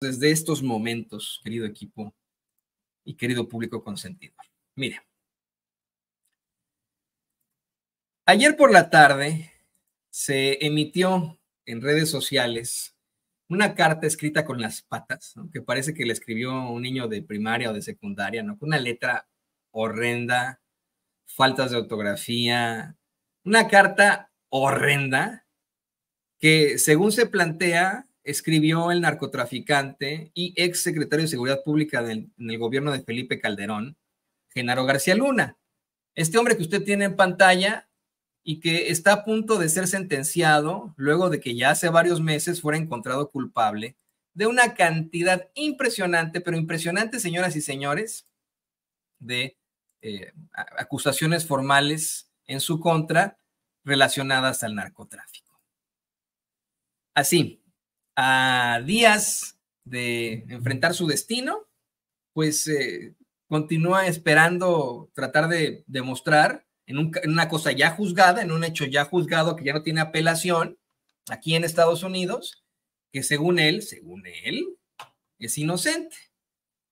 desde estos momentos, querido equipo y querido público consentido. Mire, ayer por la tarde se emitió en redes sociales una carta escrita con las patas, ¿no? Que parece que le escribió un niño de primaria o de secundaria, ¿no? Con una letra horrenda, faltas de ortografía, una carta horrenda que, según se plantea, escribió el narcotraficante y ex secretario de Seguridad Pública en el gobierno de Felipe Calderón, Genaro García Luna. Este hombre que usted tiene en pantalla y que está a punto de ser sentenciado luego de que ya hace varios meses fuera encontrado culpable de una cantidad impresionante, pero impresionante, señoras y señores, de acusaciones formales en su contra relacionadas al narcotráfico. Así, a días de enfrentar su destino, pues continúa esperando tratar de demostrar en una cosa ya juzgada, en un hecho ya juzgado que ya no tiene apelación aquí en Estados Unidos, que según él, es inocente.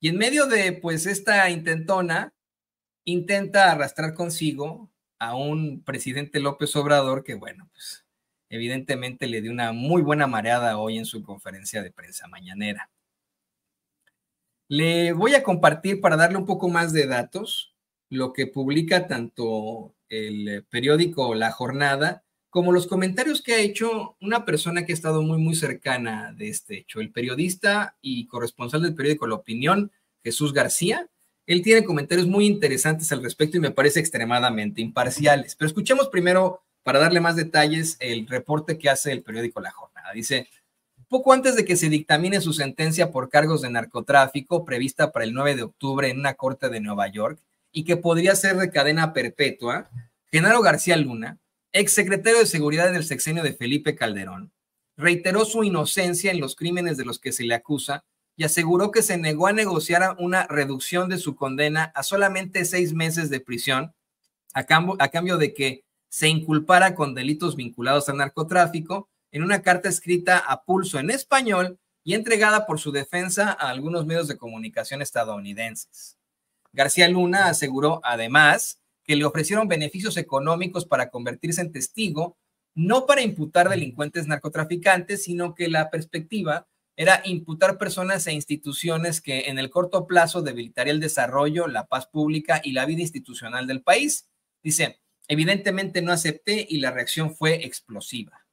Y en medio de pues esta intentona, intenta arrastrar consigo a un presidente López Obrador que, bueno, pues evidentemente le dio una muy buena mareada hoy en su conferencia de prensa mañanera. Le voy a compartir, para darle un poco más de datos, lo que publica tanto el periódico La Jornada como los comentarios que ha hecho una persona que ha estado muy cercana de este hecho, el periodista y corresponsal del periódico La Opinión, Jesús García. Él tiene comentarios muy interesantes al respecto y me parece extremadamente imparciales. Pero escuchemos primero, para darle más detalles, el reporte que hace el periódico La Jornada. Dice: poco antes de que se dictamine su sentencia por cargos de narcotráfico, prevista para el 9 de octubre en una corte de Nueva York, y que podría ser de cadena perpetua, Genaro García Luna, exsecretario de Seguridad del sexenio de Felipe Calderón, reiteró su inocencia en los crímenes de los que se le acusa y aseguró que se negó a negociar una reducción de su condena a solamente 6 meses de prisión, a cambio de que se inculpara con delitos vinculados al narcotráfico, en una carta escrita a pulso en español y entregada por su defensa a algunos medios de comunicación estadounidenses. García Luna aseguró, además, que le ofrecieron beneficios económicos para convertirse en testigo, no para imputar delincuentes narcotraficantes, sino que la perspectiva era imputar personas e instituciones que en el corto plazo debilitaría el desarrollo, la paz pública y la vida institucional del país. Dice: evidentemente no acepté y la reacción fue explosiva.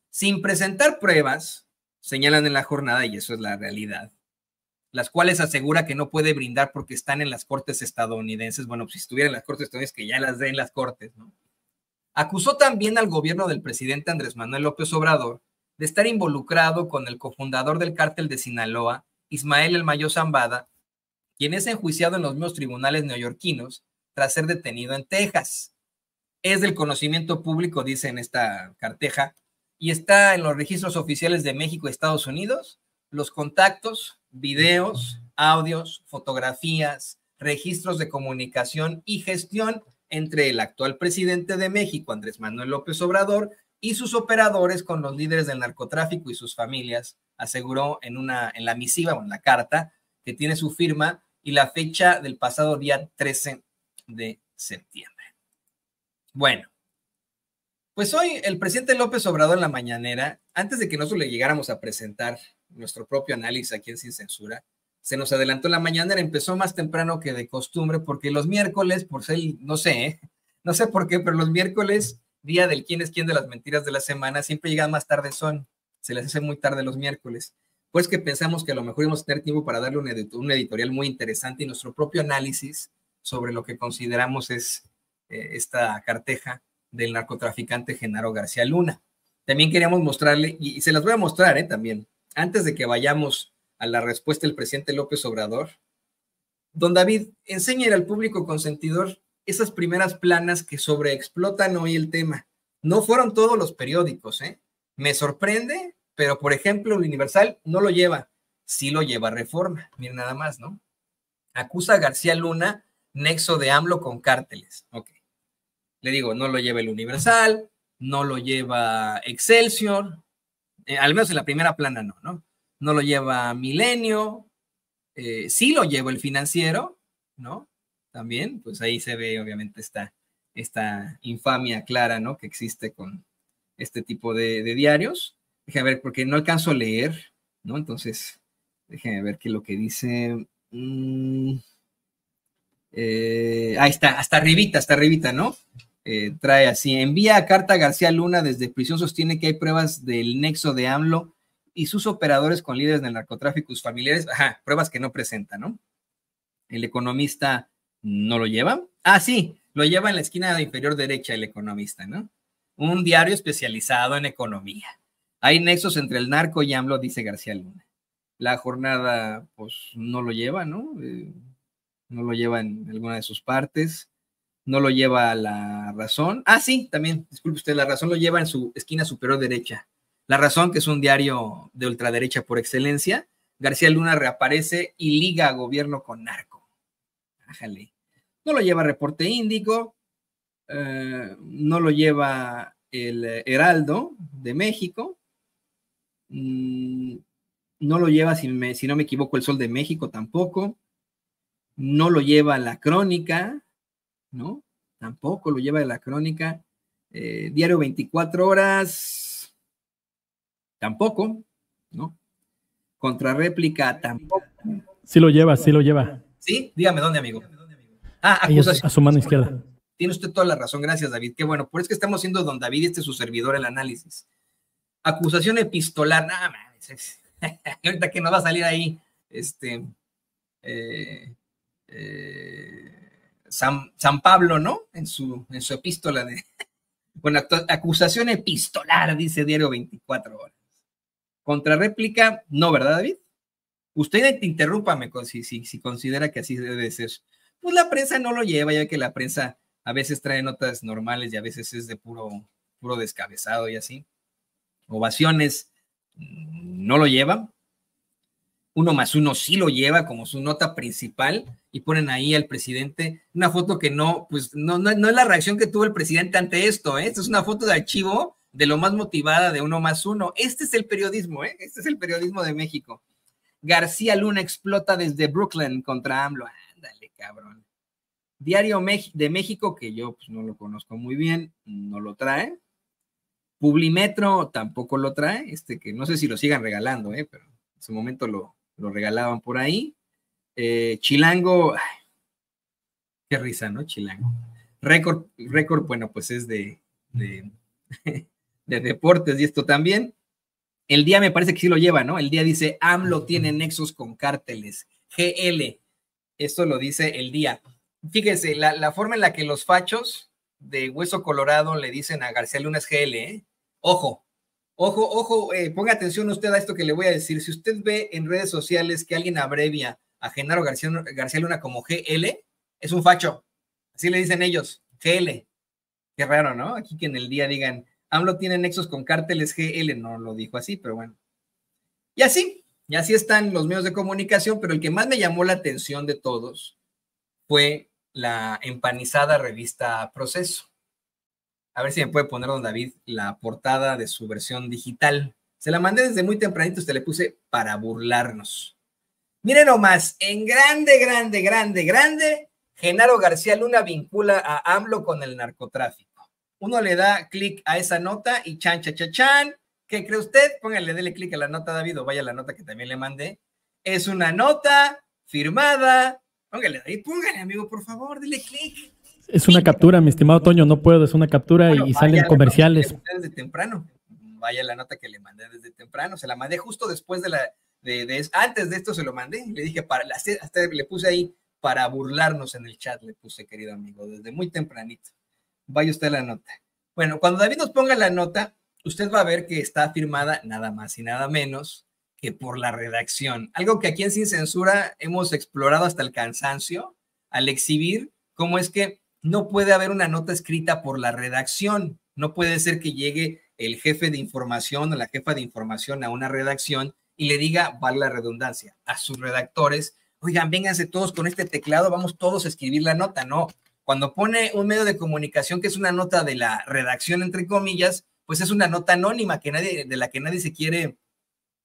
Sin presentar pruebas, señalan en La Jornada, y eso es la realidad, las cuales asegura que no puede brindar porque están en las cortes estadounidenses. Bueno, pues si estuviera en las cortes estadounidenses, que ya las den las cortes, ¿no? Acusó también al gobierno del presidente Andrés Manuel López Obrador de estar involucrado con el cofundador del cártel de Sinaloa, Ismael El Mayo Zambada, quien es enjuiciado en los mismos tribunales neoyorquinos tras ser detenido en Texas. Es del conocimiento público, dice en esta carteja, y está en los registros oficiales de México y Estados Unidos, los contactos, videos, audios, fotografías, registros de comunicación y gestión entre el actual presidente de México, Andrés Manuel López Obrador, y sus operadores con los líderes del narcotráfico y sus familias, aseguró en la misiva o en la carta que tiene su firma y la fecha del pasado día 13 de septiembre. Bueno, pues hoy el presidente López Obrador en la mañanera, antes de que nosotros le llegáramos a presentar nuestro propio análisis aquí en Sin Censura, se nos adelantó en la mañanera, empezó más temprano que de costumbre, porque los miércoles, por ser, no sé por qué, pero los miércoles, día del quién es quién de las mentiras de la semana, siempre llegan más tarde se les hace muy tarde los miércoles. Pues que pensamos que a lo mejor íbamos a tener tiempo para darle un editorial muy interesante y nuestro propio análisis sobre lo que consideramos es esta carteja del narcotraficante Genaro García Luna. También queríamos mostrarle, y se las voy a mostrar también, antes de que vayamos a la respuesta del presidente López Obrador. Don David, enséñale al público consentidor esas primeras planas que sobreexplotan hoy el tema. No fueron todos los periódicos, me sorprende, pero por ejemplo el Universal no lo lleva, sí lo lleva Reforma. Miren nada más, ¿no? Acusa a García Luna nexo de AMLO con cárteles. Ok. Le digo, no lo lleva el Universal, no lo lleva Excelsior, al menos en la primera plana no. no lo lleva Milenio, sí lo lleva El Financiero, ¿no? También, pues ahí se ve obviamente esta infamia clara, ¿no? Que existe con este tipo de diarios. Déjame ver, porque no alcanzo a leer, ¿no? Entonces, déjame ver qué es lo que dice. Ahí está, hasta arribita, ¿no? Trae así, envía carta a García Luna desde prisión, sostiene que hay pruebas del nexo de AMLO y sus operadores con líderes del narcotráfico, sus familiares, ajá, pruebas que no presenta, ¿no? El Economista no lo lleva. Ah, sí, lo lleva en la esquina inferior derecha el Economista, ¿no? Un diario especializado en economía. Hay nexos entre el narco y AMLO, dice García Luna. La Jornada, pues, no lo lleva, ¿no? No lo lleva en alguna de sus partes. No lo lleva La Razón. Ah, sí, también, disculpe usted, La Razón lo lleva en su esquina superior derecha. La Razón, que es un diario de ultraderecha por excelencia. García Luna reaparece y liga a gobierno con narco. Ájale. No lo lleva Reporte Índico, no lo lleva el Heraldo de México, no lo lleva, si no me equivoco, el Sol de México tampoco, no lo lleva La Crónica, ¿no? Tampoco lo lleva La Crónica, Diario 24 Horas, tampoco, ¿no? Contrarréplica, tampoco. Sí lo lleva, sí lo lleva. ¿Sí? Dígame dónde, amigo. Ah, acusación. A su mano izquierda. Tiene usted toda la razón, gracias, David. Qué bueno, por eso es que estamos haciendo don David y este es su servidor el análisis. Acusación epistolar, nada más. Ahorita que nos va a salir ahí, San Pablo, ¿no? En su epístola de. Bueno, acusación epistolar, dice Diario 24 Horas. Contrarréplica, no, ¿verdad, David? Usted interrúpame si considera que así debe ser. Pues la prensa no lo lleva, ya que la prensa a veces trae notas normales y a veces es de puro descabezado y así. Ovaciones no lo lleva. 1+1 sí lo lleva como su nota principal y ponen ahí al presidente una foto que no es la reacción que tuvo el presidente ante esto, ¿eh? Esta es una foto de archivo de lo más motivada de 1+1. Este es el periodismo, ¿eh? Este es el periodismo de México. García Luna explota desde Brooklyn contra AMLO. Ándale, cabrón. Diario de México, que yo pues, no lo conozco muy bien, no lo trae. Publimetro tampoco lo trae, que no sé si lo sigan regalando, pero en su momento lo regalaban por ahí. Chilango, ay, qué risa, ¿no? Chilango. Récord, bueno, pues es de deportes y esto también. El Día me parece que sí lo lleva, ¿no? El Día dice, AMLO tiene nexos con cárteles. GL, esto lo dice El Día. Fíjese, la forma en la que los fachos de Hueso Colorado le dicen a García Luna es GL, ¿eh? Ojo, ponga atención usted a esto que le voy a decir. Si usted ve en redes sociales que alguien abrevia a Genaro García Luna como GL, es un facho. Así le dicen ellos, GL. Qué raro, ¿no? Aquí que en El Día digan, AMLO tiene nexos con cárteles GL, no lo dijo así, pero bueno. Y así están los medios de comunicación, pero el que más me llamó la atención de todos fue la empanizada revista Proceso. A ver si me puede poner, don David, la portada de su versión digital. Se la mandé desde muy tempranito, le puse para burlarnos. Miren nomás, en grande, Genaro García Luna vincula a AMLO con el narcotráfico. Uno le da clic a esa nota y chan. ¿Qué cree usted? Dele clic a la nota, David, o vaya a la nota que también le mandé. Es una nota firmada. Póngale, David, amigo, por favor, dele clic. Es una captura, mi estimado Toño, no puedo, es una captura y salen comerciales. Desde temprano. Vaya la nota que le mandé desde temprano. Se la mandé justo después antes de esto se lo mandé. Le dije, hasta le puse ahí para burlarnos en el chat, le puse, querido amigo, desde muy tempranito. Vaya usted a la nota. Bueno, cuando David nos ponga la nota, usted va a ver que está firmada nada más y nada menos que por la redacción. Algo que aquí en Sin Censura hemos explorado hasta el cansancio al exhibir cómo es que no puede haber una nota escrita por la redacción. No puede ser que llegue el jefe de información o la jefa de información a una redacción y le diga, vale la redundancia, a sus redactores, oigan, vénganse todos con este teclado, vamos todos a escribir la nota. No, cuando pone un medio de comunicación que es una nota de la redacción, entre comillas, pues es una nota anónima de la que nadie se quiere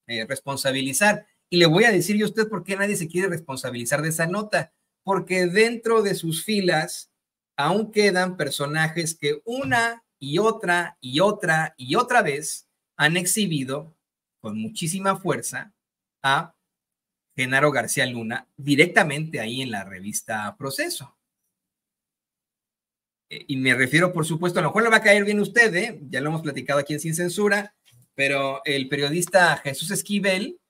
responsabilizar. Y le voy a decir yo a usted por qué nadie se quiere responsabilizar de esa nota. Porque dentro de sus filas aún quedan personajes que una y otra y otra y otra vez han exhibido con muchísima fuerza a Genaro García Luna directamente ahí en la revista Proceso. Y me refiero, por supuesto, a lo mejor le va a caer bien a usted, ya lo hemos platicado aquí en Sin Censura, pero el periodista Jesús Esquivel,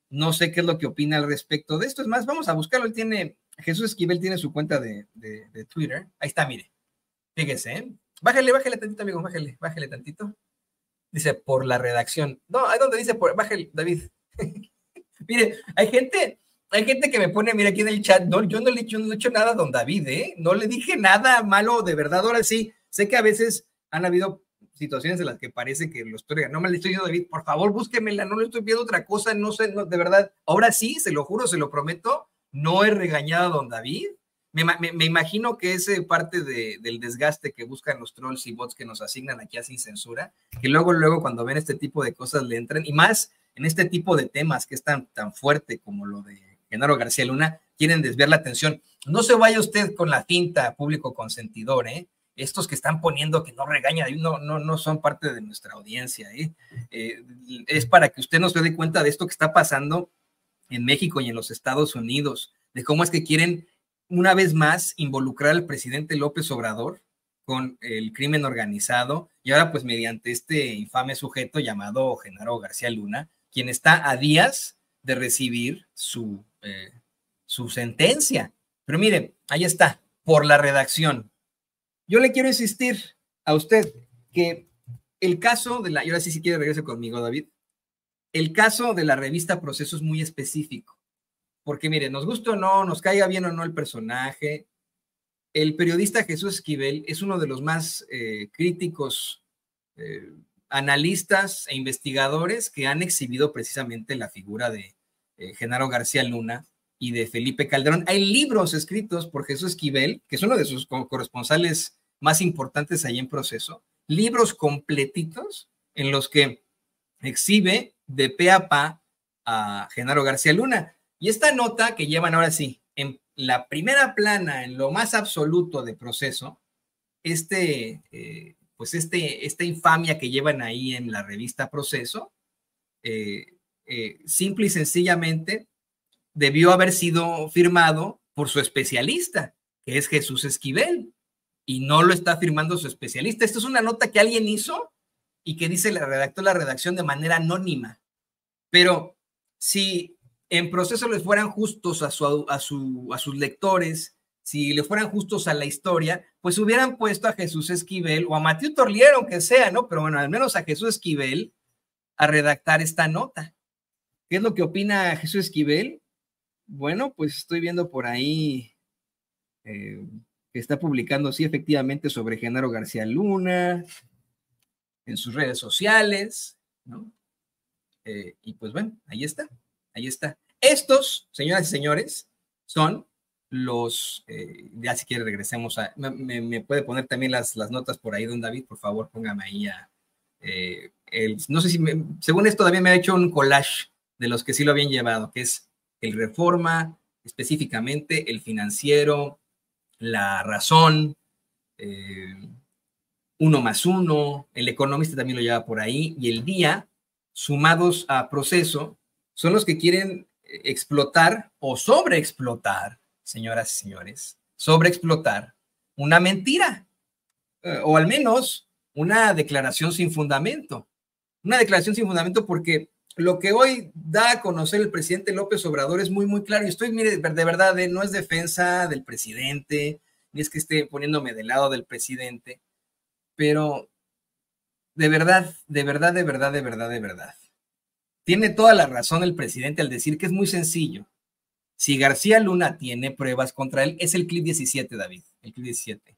no sé qué es lo que opina al respecto de esto. Es más, vamos a buscarlo. Jesús Esquivel tiene su cuenta de Twitter. Ahí está, mire. Fíjese, ¿eh? Bájale tantito, amigo, bájale tantito. Dice, por la redacción. No, ahí donde dice, bájale, David. Mire, hay gente que me pone, mira, aquí en el chat, no, yo no le he hecho nada a don David, ¿eh? No le dije nada malo, de verdad. Ahora sí, sé que a veces han habido situaciones en las que parece que lo estoy, no me le estoy diciendo, David, por favor, búsquemela, no le estoy viendo otra cosa, no sé, no, de verdad. Ahora sí, se lo juro, se lo prometo, no he regañado a don David. Me imagino que es parte del desgaste que buscan los trolls y bots que nos asignan aquí a Sin Censura, que luego cuando ven este tipo de cosas le entran, y más en este tipo de temas que es tan fuerte como lo de Genaro García Luna, quieren desviar la atención. No se vaya usted con la finta, público consentidor, ¿eh? Estos que están poniendo que no regaña, no son parte de nuestra audiencia, ¿eh? Es para que usted no se dé cuenta de esto que está pasando en México y en los Estados Unidos, de cómo es que quieren una vez más involucrar al presidente López Obrador con el crimen organizado, y ahora pues mediante este infame sujeto llamado Genaro García Luna, quien está a días de recibir su sentencia. Pero mire, ahí está, por la redacción. Yo le quiero insistir a usted que el caso de y ahora sí, si quiere regrese conmigo, David, el caso de la revista Proceso es muy específico, porque mire, nos guste o no, nos caiga bien o no el personaje, el periodista Jesús Esquivel es uno de los más críticos analistas e investigadores que han exhibido precisamente la figura de Genaro García Luna y de Felipe Calderón. Hay libros escritos por Jesús Esquivel, que es uno de sus corresponsales más importantes ahí en Proceso, libros completitos en los que exhibe de pe a pa a Genaro García Luna. Y esta nota que llevan ahora sí, en la primera plana, en lo más absoluto de Proceso, esta infamia que llevan ahí en la revista Proceso, simple y sencillamente debió haber sido firmado por su especialista, que es Jesús Esquivel, y no lo está firmando su especialista. Esto es una nota que alguien hizo y que dice, redactó la redacción de manera anónima. Pero si en Proceso les fueran justos a sus lectores, si le fueran justos a la historia, pues hubieran puesto a Jesús Esquivel o a Mathieu Torlier, aunque sea, ¿no? Pero bueno, al menos a Jesús Esquivel a redactar esta nota. ¿Qué es lo que opina Jesús Esquivel? Bueno, pues estoy viendo por ahí que está publicando, sí, efectivamente, sobre Genaro García Luna en sus redes sociales, ¿no? Y pues bueno, ahí está. Estos, señoras y señores, son los, ya si quiere regresemos a, me puede poner también las notas por ahí, don David, por favor, póngame ahí no sé si, según esto también me ha hecho un collage de los que sí lo habían llevado, que es el Reforma, específicamente el Financiero, La Razón, 1+1, el Economista también lo lleva por ahí, y El Día, sumados a Proceso, son los que quieren explotar o sobreexplotar, señoras y señores, sobreexplotar una mentira, o al menos una declaración sin fundamento. Una declaración sin fundamento porque lo que hoy da a conocer el presidente López Obrador es muy, muy claro. Y estoy, mire, de verdad, no es defensa del presidente, ni es que esté poniéndome del lado del presidente, pero de verdad, tiene toda la razón el presidente al decir que es muy sencillo. Si García Luna tiene pruebas contra él, es el clip 17, David, el clip 17.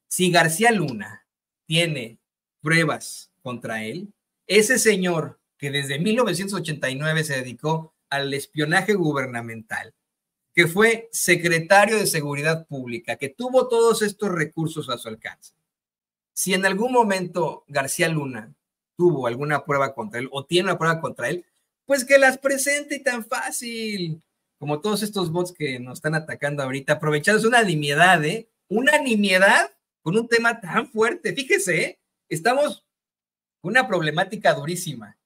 Si García Luna tiene pruebas contra él, ese señor que desde 1989 se dedicó al espionaje gubernamental, que fue secretario de Seguridad Pública, que tuvo todos estos recursos a su alcance. Si en algún momento García Luna tuvo alguna prueba contra él o tiene una prueba contra él, Pues que las presente tan fácil, como todos estos bots que nos están atacando ahorita, aprovechando una nimiedad, ¿eh? Una nimiedad con un tema tan fuerte. Fíjese, ¿eh? Estamos con una problemática durísima.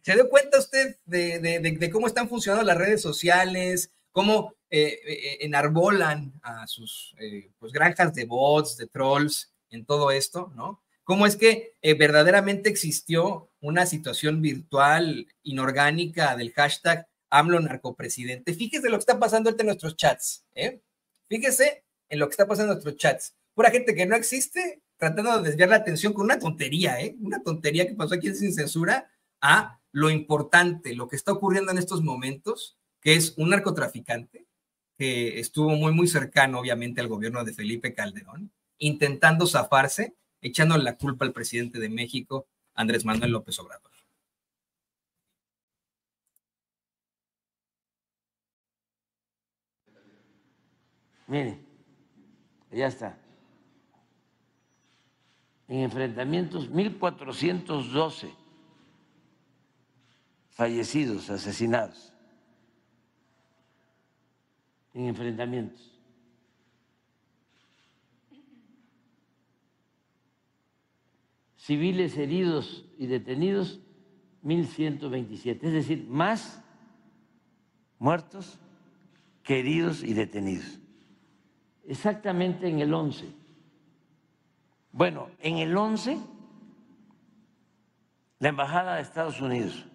¿Se dio cuenta usted de cómo están funcionando las redes sociales? ¿Cómo enarbolan a sus pues, granjas de bots, de trolls en todo esto, ¿no? ¿Cómo es que verdaderamente existió una situación virtual inorgánica del hashtag AMLO narcopresidente? Fíjese lo que está pasando ahorita en nuestros chats, ¿eh? Fíjese en lo que está pasando en nuestros chats. Pura gente que no existe, tratando de desviar la atención con una tontería, ¿eh? Una tontería que pasó aquí en Sin Censura, a lo importante, lo que está ocurriendo en estos momentos, que es un narcotraficante que estuvo muy, muy cercano, obviamente, al gobierno de Felipe Calderón, intentando zafarse, echando la culpa al presidente de México, Andrés Manuel López Obrador. Miren, ya está. En enfrentamientos, 1,412 fallecidos, asesinados, en enfrentamientos. Civiles heridos y detenidos, 1,127, es decir, más muertos que heridos y detenidos. Exactamente en el 11. Bueno, en el 11, la Embajada de Estados Unidos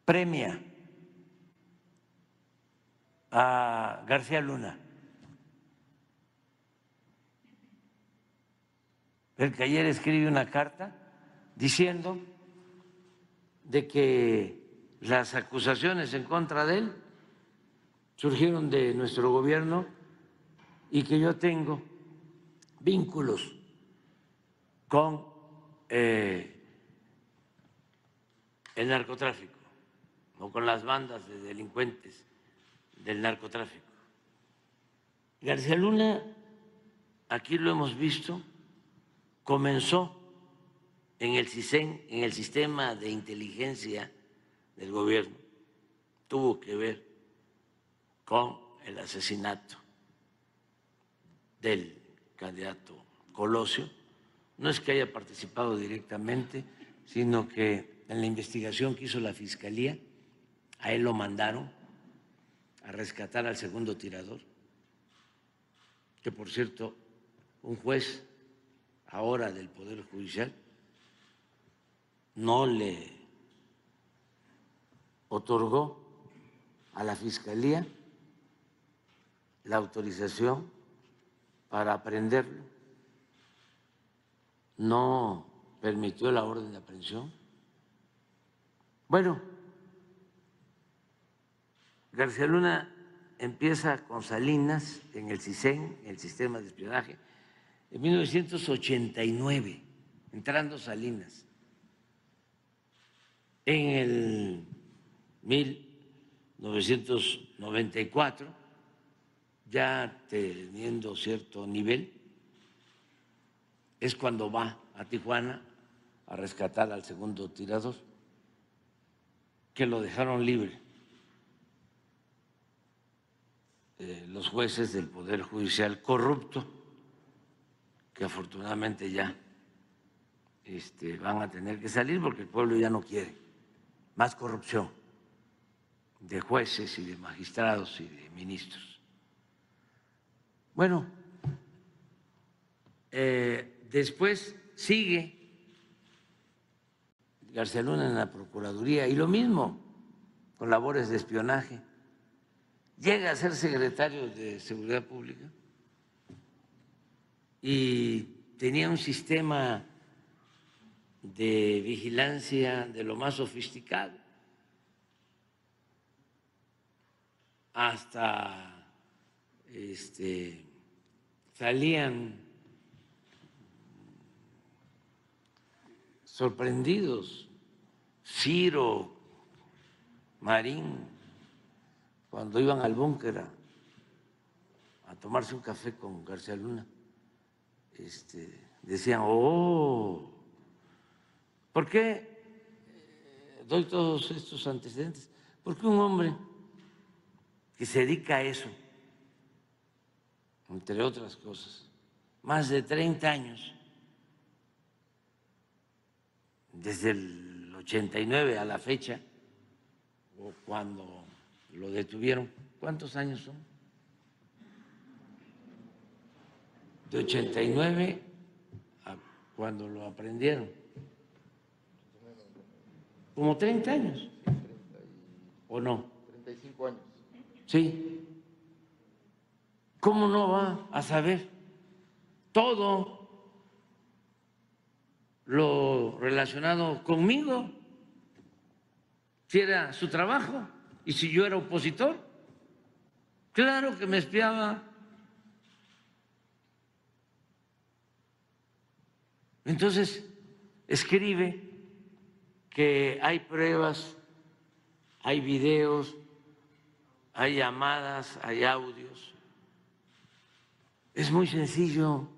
premia a García Luna, el que ayer escribe una carta diciendo de que las acusaciones en contra de él surgieron de nuestro gobierno y que yo tengo vínculos con el narcotráfico o con las bandas de delincuentes del narcotráfico. García Luna, aquí lo hemos visto, comenzó en el CISEN, en el sistema de inteligencia del gobierno, tuvo que ver con el asesinato del candidato Colosio. No es que haya participado directamente, sino que en la investigación que hizo la Fiscalía, a él lo mandaron a rescatar al segundo tirador, que por cierto, un juez ahora del Poder Judicial no le otorgó a la Fiscalía la autorización para aprehenderlo, no permitió la orden de aprehensión. Bueno, García Luna empieza con Salinas en el CISEN, el sistema de espionaje, en 1989, entrando Salinas. En el 1994, ya teniendo cierto nivel, es cuando va a Tijuana a rescatar al segundo tirador, que lo dejaron libre los jueces del Poder Judicial corrupto, que afortunadamente ya van a tener que salir porque el pueblo ya no quiere más corrupción de jueces y de magistrados y de ministros. Bueno, después sigue García Luna en la Procuraduría y lo mismo con labores de espionaje. Llega a ser secretario de Seguridad Pública y tenía un sistema de vigilancia de lo más sofisticado. Hasta salían sorprendidos Ciro, Marín, cuando iban al búnker a tomarse un café con García Luna, decían, oh, ¿por qué doy todos estos antecedentes porque un hombre que se dedica a eso, entre otras cosas, más de 30 años, desde el 89 a la fecha, o cuando lo detuvieron, ¿cuántos años son? De 89 a cuando lo aprendieron. Como 30 años. ¿O no? 35 años. Sí. ¿Cómo no va a saber todo lo relacionado conmigo? Si era su trabajo y si yo era opositor, claro que me espiaba. Entonces, escribe que hay pruebas, hay videos, hay llamadas, hay audios. Es muy sencillo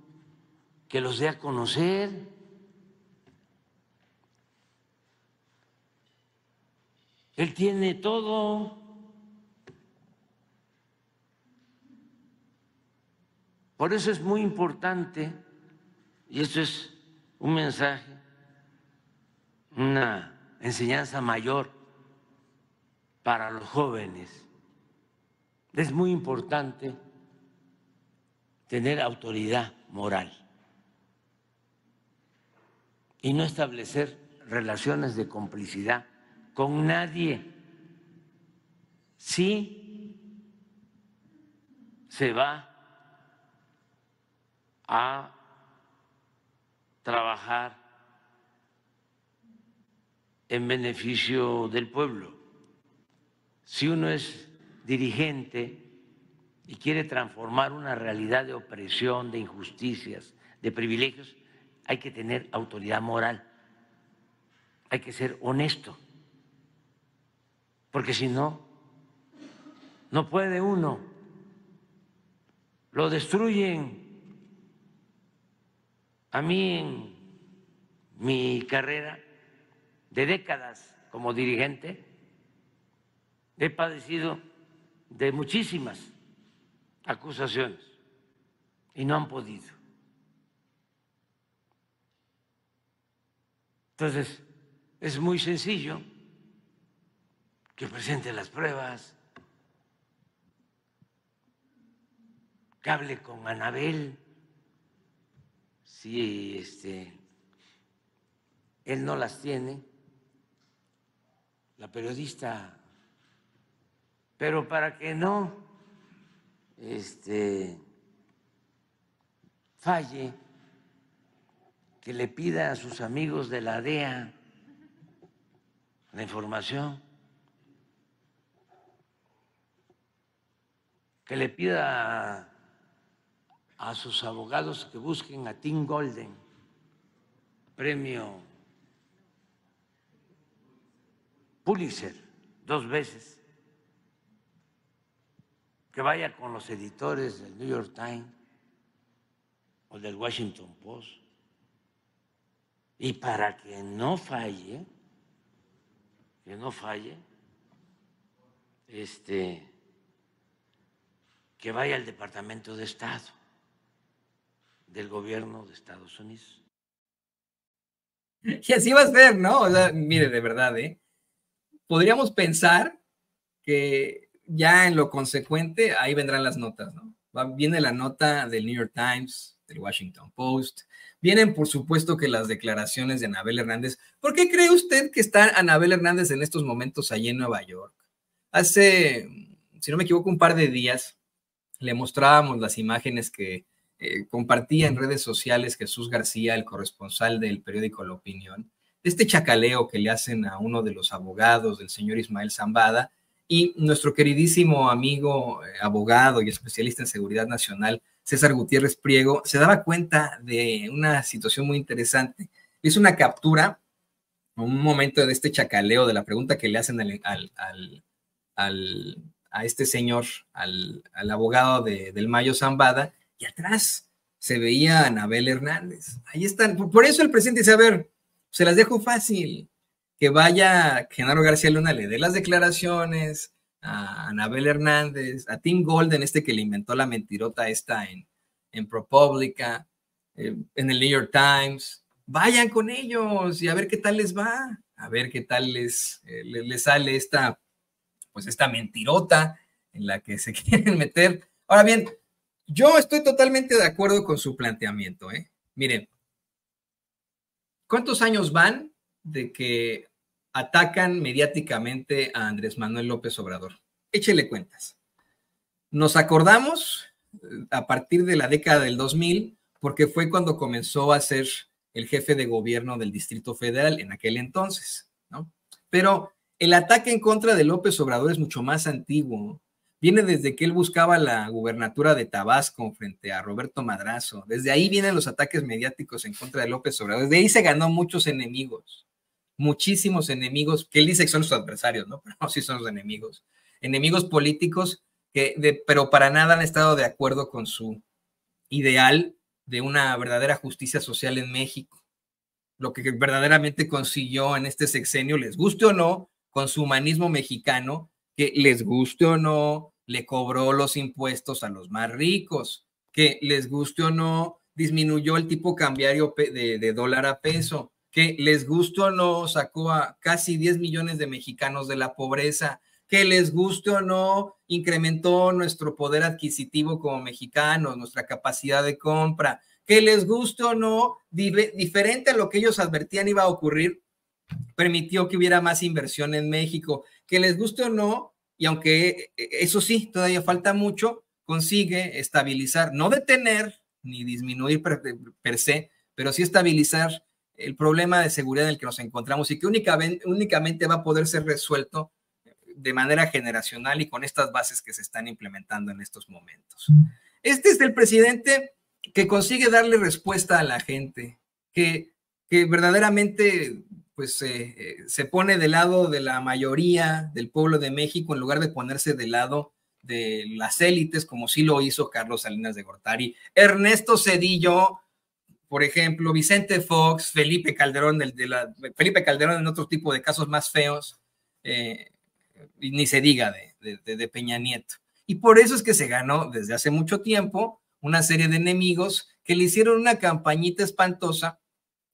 que los dé a conocer. Él tiene todo. Por eso es muy importante, y esto es un mensaje, una enseñanza mayor para los jóvenes. Es muy importante tener autoridad moral y no establecer relaciones de complicidad con nadie. Sí se va a trabajar en beneficio del pueblo. Si uno es dirigente y quiere transformar una realidad de opresión, de injusticias, de privilegios, hay que tener autoridad moral, hay que ser honesto, porque si no, no puede uno, lo destruyen. A mí en mi carrera de décadas como dirigente he padecido de muchísimas acusaciones y no han podido. Entonces, es muy sencillo que presente las pruebas, que hable con Anabel, si él no las tiene, la periodista, pero para que no falle, que le pida a sus amigos de la DEA la información, que le pida a sus abogados que busquen a Tim Golden, premio Pulitzer 2 veces, que vaya con los editores del New York Times o del Washington Post, y para que no falle, que vaya al Departamento de Estado del gobierno de Estados Unidos. Y así va a ser, ¿no? O sea, mire, de verdad, podríamos pensar que ya en lo consecuente ahí vendrán las notas, ¿no? Viene la nota del New York Times, del Washington Post, vienen por supuesto que las declaraciones de Anabel Hernández. ¿Por qué cree usted que está Anabel Hernández en estos momentos allí en Nueva York? Hace, si no me equivoco, un par de días le mostrábamos las imágenes que compartía en redes sociales Jesús García, el corresponsal del periódico La Opinión, de este chacaleo que le hacen a uno de los abogados del señor Ismael Zambada, y nuestro queridísimo amigo abogado y especialista en seguridad nacional, César Gutiérrez Priego, se daba cuenta de una situación muy interesante. Hizo una captura, un momento de este chacaleo, de la pregunta que le hacen a este señor, al abogado del Mayo Zambada, y atrás se veía a Anabel Hernández. Ahí están. Por eso el presidente dice, a ver, se las dejo fácil. que vaya Genaro García Luna, le dé las declaraciones a Anabel Hernández, a Tim Golden, que le inventó la mentirota esta en ProPublica, en el New York Times. Vayan con ellos y a ver qué tal les va, a ver qué tal les sale esta mentirota en la que se quieren meter. Ahora bien, yo estoy totalmente de acuerdo con su planteamiento, ¿eh? Miren, ¿cuántos años van de que atacan mediáticamente a Andrés Manuel López Obrador? Échele cuentas. Nos acordamos a partir de la década del 2000, porque fue cuando comenzó a ser el jefe de gobierno del Distrito Federal en aquel entonces, ¿no? Pero el ataque en contra de López Obrador es mucho más antiguo. Viene desde que él buscaba la gubernatura de Tabasco frente a Roberto Madrazo. Desde ahí vienen los ataques mediáticos en contra de López Obrador. Desde ahí se ganó muchos enemigos, muchísimos enemigos, que él dice que son sus adversarios, ¿no? Pero no, sí son los enemigos. Enemigos políticos pero para nada han estado de acuerdo con su ideal de una verdadera justicia social en México. Lo que verdaderamente consiguió en este sexenio, les guste o no, con su humanismo mexicano, que les guste o no, le cobró los impuestos a los más ricos, que les guste o no, disminuyó el tipo cambiario de dólar a peso, que les guste o no, sacó a casi 10 millones de mexicanos de la pobreza, que les guste o no, incrementó nuestro poder adquisitivo como mexicanos, nuestra capacidad de compra, que les guste o no, diferente a lo que ellos advertían iba a ocurrir, permitió que hubiera más inversión en México, que les guste o no, y aunque eso sí, todavía falta mucho, consigue estabilizar, no detener ni disminuir per se, pero sí estabilizar el problema de seguridad en el que nos encontramos y que únicamente va a poder ser resuelto de manera generacional y con estas bases que se están implementando en estos momentos. Este es el presidente que consigue darle respuesta a la gente, que verdaderamente pues se pone del lado de la mayoría del pueblo de México en lugar de ponerse del lado de las élites, como sí lo hizo Carlos Salinas de Gortari, Ernesto Zedillo, por ejemplo, Vicente Fox, Felipe Calderón en otro tipo de casos más feos, y ni se diga de Peña Nieto. Y por eso es que se ganó desde hace mucho tiempo una serie de enemigos que le hicieron una campañita espantosa,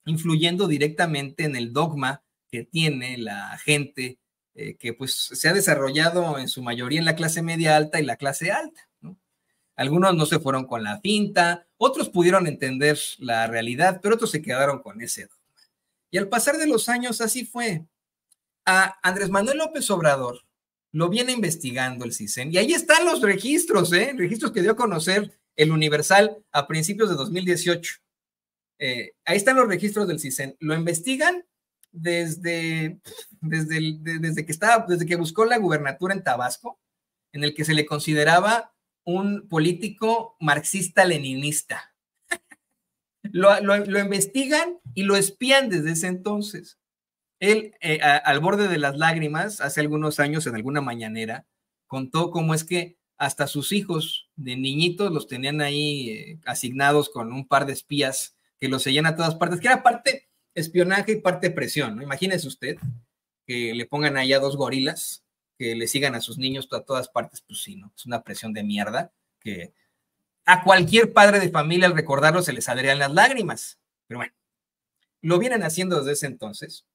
influyendo directamente en el dogma que tiene la gente que pues se ha desarrollado en su mayoría en la clase media alta y la clase alta, ¿no? Algunos no se fueron con la finta, otros pudieron entender la realidad, pero otros se quedaron con ese dogma. Y al pasar de los años así fue. A Andrés Manuel López Obrador lo viene investigando el CISEN y ahí están los registros, registros que dio a conocer el Universal a principios de 2018. Ahí están los registros del CISEN. Lo investigan desde que buscó la gubernatura en Tabasco, en el que se le consideraba un político marxista-leninista. Lo investigan y lo espían desde ese entonces. Él, al borde de las lágrimas, hace algunos años en alguna mañanera, contó cómo es que hasta sus hijos de niñitos los tenían ahí asignados con un par de espías que los seguían a todas partes, que era parte espionaje y parte presión, ¿no? Imagínese usted que le pongan ahí a 2 gorilas que le sigan a sus niños a todas partes, pues sí, ¿no? Es una presión de mierda que a cualquier padre de familia al recordarlo se le saldrían las lágrimas. Pero bueno, lo vienen haciendo desde ese entonces.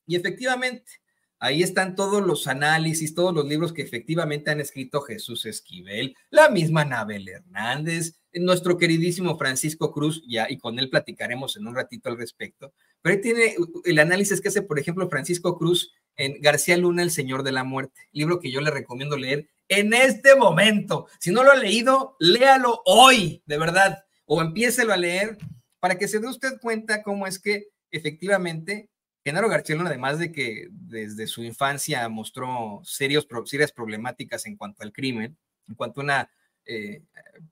Y efectivamente, ahí están todos los análisis, todos los libros que efectivamente han escrito Jesús Esquivel, la misma Anabel Hernández, nuestro queridísimo Francisco Cruz, y con él platicaremos en un ratito al respecto. Pero ahí tiene el análisis que hace, por ejemplo, Francisco Cruz en García Luna, El Señor de la Muerte, libro que yo le recomiendo leer en este momento. Si no lo ha leído, léalo hoy, de verdad, o empiécelo a leer para que se dé usted cuenta cómo es que efectivamente Genaro García Luna, además de que desde su infancia mostró serias problemáticas en cuanto al crimen, en cuanto a una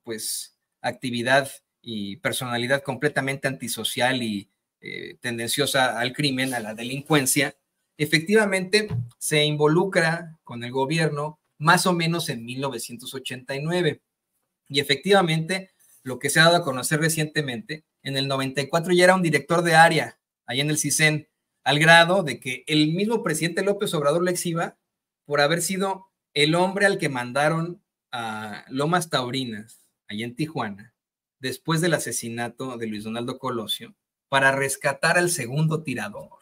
pues actividad y personalidad completamente antisocial y tendenciosa al crimen, a la delincuencia, efectivamente se involucra con el gobierno más o menos en 1989. Y efectivamente, lo que se ha dado a conocer recientemente, en el 94 ya era un director de área, ahí en el CISEN, al grado de que el mismo presidente López Obrador lo exhiba por haber sido el hombre al que mandaron a Lomas Taurinas, allá en Tijuana, después del asesinato de Luis Donaldo Colosio, para rescatar al segundo tirador.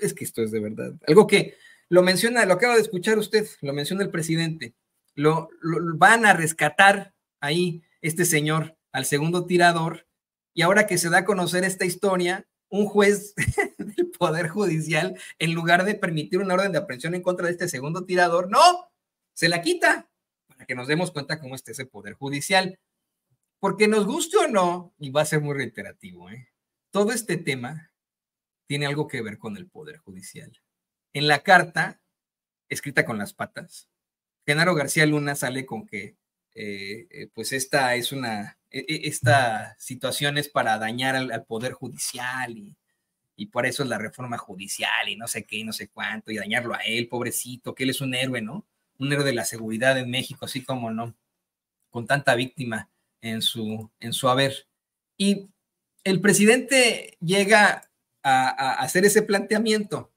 Es que esto es de verdad. Algo que lo menciona, lo acaba de escuchar usted, lo menciona el presidente. Lo van a rescatar ahí este señor al segundo tirador, y ahora que se da a conocer esta historia, un juez del Poder Judicial, en lugar de permitir una orden de aprehensión en contra de este segundo tirador, no, se la quita, para que nos demos cuenta cómo está ese Poder Judicial. Porque nos guste o no, y va a ser muy reiterativo, todo este tema tiene algo que ver con el Poder Judicial. En la carta, escrita con las patas, Genaro García Luna sale con que pues esta situación es para dañar al Poder Judicial y por eso es la reforma judicial y no sé qué y no sé cuánto, y dañarlo a él, pobrecito, que él es un héroe, ¿no? Un héroe de la seguridad en México, así como no, con tanta víctima en su haber. Y el presidente llega a hacer ese planteamiento.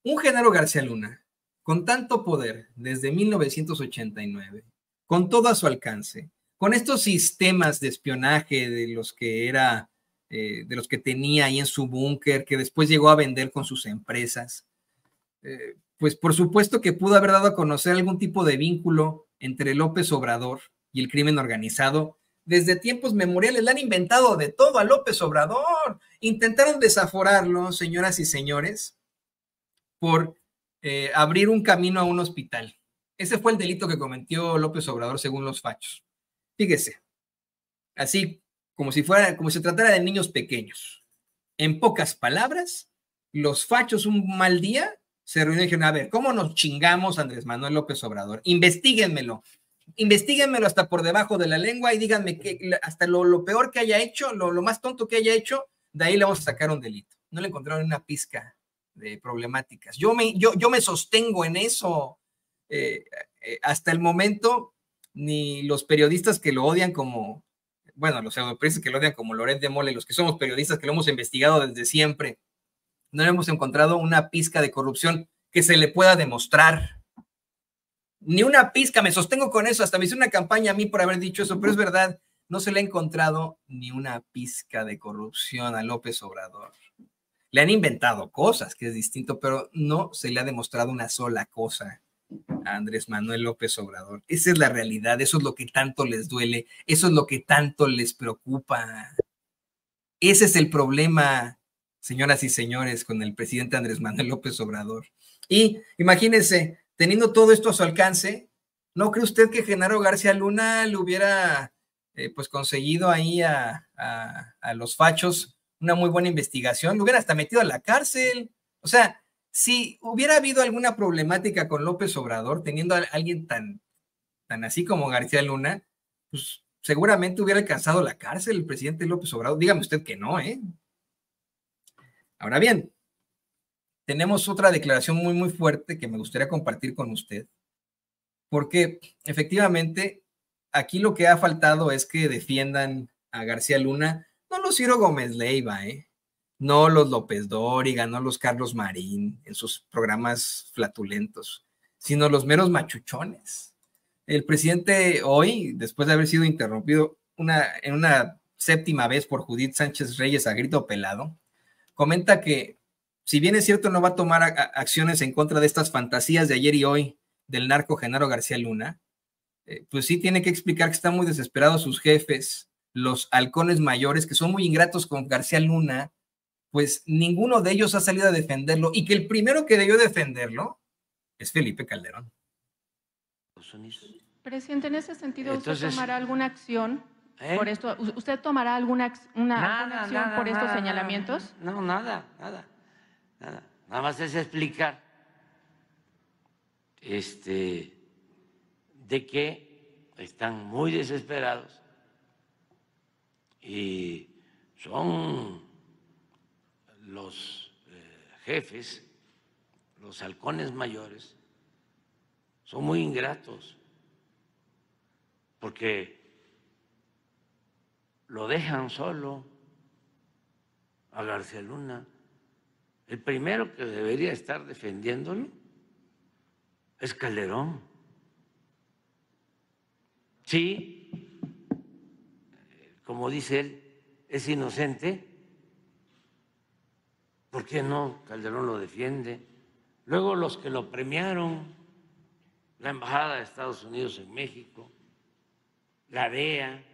Un Genaro García Luna, con tanto poder desde 1989, con todo a su alcance, con estos sistemas de espionaje de los que tenía ahí en su búnker, que después llegó a vender con sus empresas, pues por supuesto que pudo haber dado a conocer algún tipo de vínculo entre López Obrador y el crimen organizado. Desde tiempos memoriales le han inventado de todo a López Obrador. Intentaron desaforarlo, señoras y señores, por abrir un camino a un hospital. Ese fue el delito que cometió López Obrador según los fachos. Fíjese, así como si se tratara de niños pequeños. En pocas palabras, los fachos un mal día se reunieron y dijeron, a ver, ¿cómo nos chingamos a Andrés Manuel López Obrador? Investíguenmelo hasta por debajo de la lengua y díganme que hasta lo peor que haya hecho, lo más tonto que haya hecho, de ahí le vamos a sacar un delito. No le encontraron una pizca de problemáticas. Yo me sostengo en eso. Hasta el momento, ni los periodistas que lo odian como, bueno, los periodistas que lo odian como Loret de Mola, los que somos periodistas que lo hemos investigado desde siempre, no hemos encontrado una pizca de corrupción que se le pueda demostrar. Ni una pizca, me sostengo con eso, hasta me hice una campaña a mí por haber dicho eso, pero es verdad, no se le ha encontrado ni una pizca de corrupción a López Obrador. Le han inventado cosas, que es distinto, pero no se le ha demostrado una sola cosa a Andrés Manuel López Obrador. Esa es la realidad, eso es lo que tanto les duele, eso es lo que tanto les preocupa. Ese es el problema, señoras y señores, con el presidente Andrés Manuel López Obrador. Y imagínense, teniendo todo esto a su alcance, ¿no cree usted que Genaro García Luna le hubiera pues conseguido ahí a los fachos una muy buena investigación? Lo hubiera hasta metido a la cárcel. O sea, si hubiera habido alguna problemática con López Obrador, teniendo a alguien tan así como García Luna, pues seguramente hubiera alcanzado la cárcel el presidente López Obrador. Dígame usted que no, ¿eh? Ahora bien, tenemos otra declaración muy, muy fuerte que me gustaría compartir con usted, porque efectivamente aquí lo que ha faltado es que defiendan a García Luna, no los Ciro Gómez Leiva, no los López Dóriga, no los Carlos Marín en sus programas flatulentos, sino los meros machuchones. El presidente hoy, después de haber sido interrumpido en una séptima vez por Judith Sánchez Reyes a grito pelado, comenta que si bien es cierto no va a tomar acciones en contra de estas fantasías de ayer y hoy del narco Genaro García Luna, pues sí tiene que explicar que están muy desesperados sus jefes, los halcones mayores, que son muy ingratos con García Luna, pues ninguno de ellos ha salido a defenderlo, y que el primero que debió defenderlo es Felipe Calderón. Presidente, en ese sentido, ¿usted tomará alguna acción por esto? ¿Usted tomará alguna acción por estos señalamientos? No, nada. Nada más es explicar de que están muy desesperados y son los jefes, los halcones mayores, son muy ingratos porque lo dejan solo a García Luna el primero que debería estar defendiéndolo es Calderón. Sí, como dice él, es inocente. ¿Por qué no Calderón lo defiende? Luego los que lo premiaron, la Embajada de Estados Unidos en México, la DEA,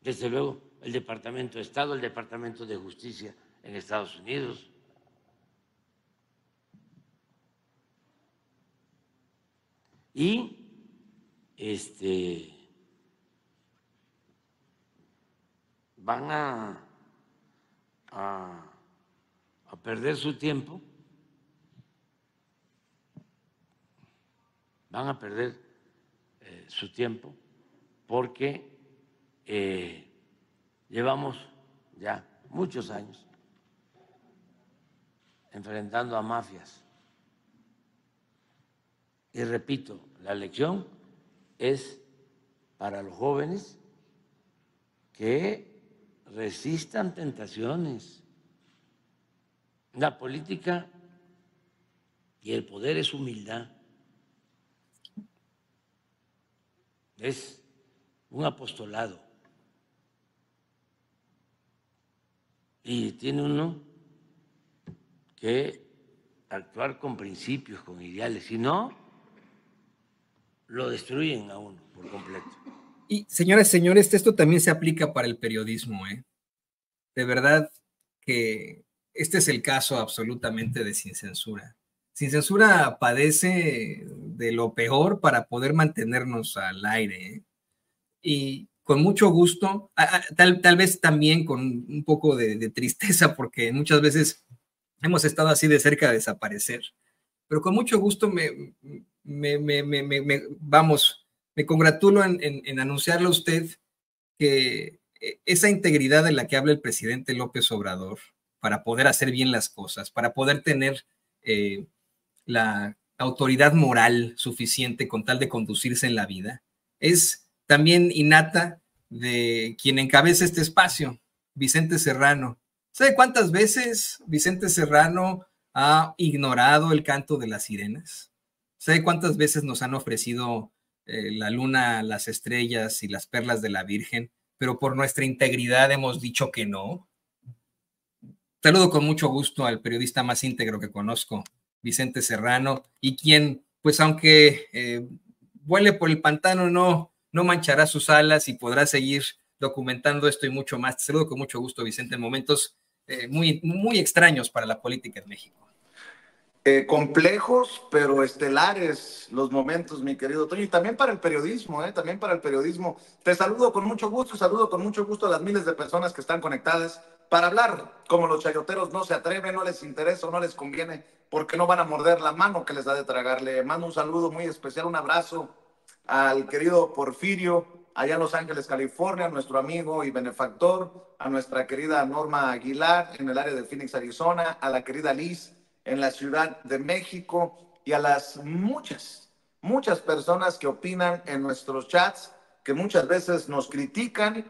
desde luego el Departamento de Estado, el Departamento de Justicia en Estados Unidos. Y van a perder su tiempo, porque llevamos ya muchos años enfrentando a mafias. Y repito, la lección es para los jóvenes que resistan tentaciones. La política y el poder es humildad, es un apostolado. Y tiene uno que actuar con principios, con ideales, si no, lo destruyen a uno por completo. Y señoras y señores, esto también se aplica para el periodismo, ¿eh? De verdad que este es el caso absolutamente de Sin Censura. Sin Censura padece de lo peor para poder mantenernos al aire, ¿eh? Y con mucho gusto, tal vez también con un poco de tristeza, porque muchas veces hemos estado así de cerca de desaparecer, pero con mucho gusto me congratulo en anunciarle a usted que esa integridad de la que habla el presidente López Obrador para poder hacer bien las cosas, para poder tener la autoridad moral suficiente con tal de conducirse en la vida, es también innata de quien encabeza este espacio, Vicente Serrano. ¿Sabe cuántas veces Vicente Serrano ha ignorado el canto de las sirenas? ¿Sabe cuántas veces nos han ofrecido la luna, las estrellas y las perlas de la Virgen, pero por nuestra integridad hemos dicho que no? Saludo con mucho gusto al periodista más íntegro que conozco, Vicente Serrano, y quien, pues aunque vuele por el pantano, no manchará sus alas y podrá seguir documentando esto y mucho más. Te saludo con mucho gusto, Vicente, en momentos muy extraños para la política en México. Complejos, pero estelares los momentos, mi querido Toño, y también para el periodismo, también para el periodismo. Te saludo con mucho gusto a las miles de personas que están conectadas para hablar como los chayoteros no se atreven, no les interesa o no les conviene, porque no van a morder la mano que les da de tragar. Le mando un saludo muy especial, un abrazo al querido Porfirio, allá en Los Ángeles, California, nuestro amigo y benefactor, a nuestra querida Norma Aguilar en el área de Phoenix, Arizona, a la querida Liz en la Ciudad de México y a las muchas personas que opinan en nuestros chats, que muchas veces nos critican,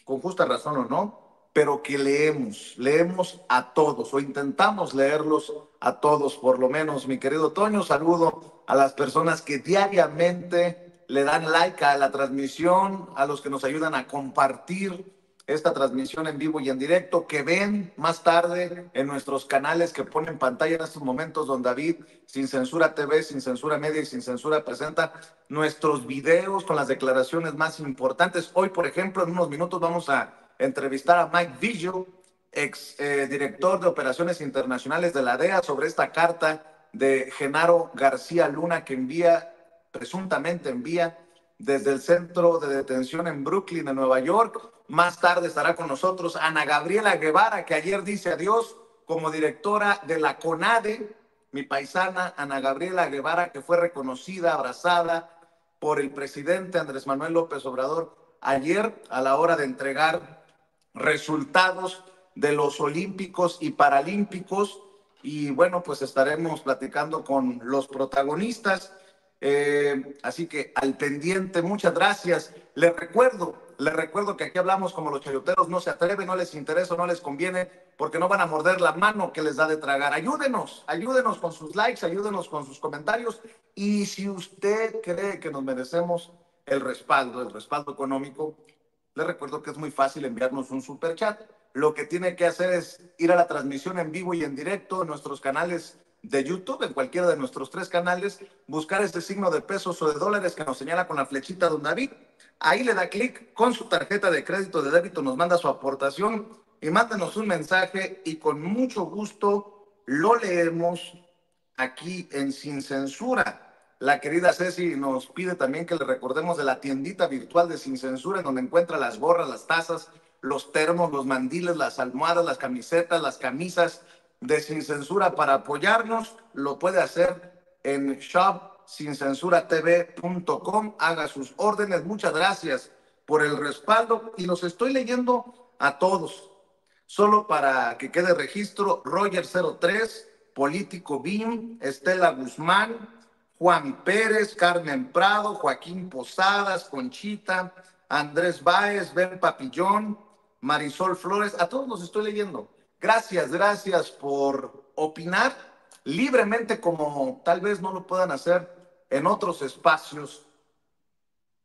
con justa razón o no, pero que leemos a todos o intentamos leerlos a todos, por lo menos. Mi querido Toño, saludo a las personas que diariamente le dan like a la transmisión, a los que nos ayudan a compartir esta transmisión en vivo y en directo, que ven más tarde en nuestros canales que ponen pantalla en estos momentos, don David, Sin Censura TV, Sin Censura Media y Sin Censura presenta nuestros videos con las declaraciones más importantes. Hoy, por ejemplo, en unos minutos vamos a entrevistar a Mike Vigil, ex director de operaciones internacionales de la DEA, sobre esta carta de Genaro García Luna que presuntamente envía desde el centro de detención en Brooklyn, en Nueva York. Más tarde estará con nosotros Ana Gabriela Guevara, que ayer dice adiós como directora de la CONADE, mi paisana Ana Gabriela Guevara, que fue reconocida, abrazada por el presidente Andrés Manuel López Obrador ayer a la hora de entregar resultados de los Olímpicos y Paralímpicos. Y bueno, pues estaremos platicando con los protagonistas. Así que al pendiente, muchas gracias. Les recuerdo que aquí hablamos como los chayoteros no se atreven, no les interesa, no les conviene, porque no van a morder la mano que les da de tragar. Ayúdenos con sus likes, ayúdenos con sus comentarios. Y si usted cree que nos merecemos el respaldo económico, les recuerdo que es muy fácil enviarnos un superchat. Lo que tiene que hacer es ir a la transmisión en vivo y en directo en nuestros canales de YouTube, en cualquiera de nuestros 3 canales, buscar ese signo de pesos o de dólares que nos señala con la flechita don David. Ahí le da clic, con su tarjeta de crédito, de débito, nos manda su aportación y mándanos un mensaje y con mucho gusto lo leemos aquí en Sin Censura. La querida Ceci nos pide también que le recordemos de la tiendita virtual de Sin Censura, en donde encuentra las gorras, las tazas, los termos, los mandiles, las almohadas, las camisetas, las camisas de Sin Censura para apoyarnos. Lo puede hacer en shopsincensuratv.com. Haga sus órdenes. Muchas gracias por el respaldo y los estoy leyendo a todos. Solo para que quede registro: Roger 03, Político BIM, Estela Guzmán, Juan Pérez, Carmen Prado, Joaquín Posadas, Conchita, Andrés Báez, Ben Papillón, Marisol Flores. A todos los estoy leyendo. Gracias por opinar libremente, como tal vez no lo puedan hacer en otros espacios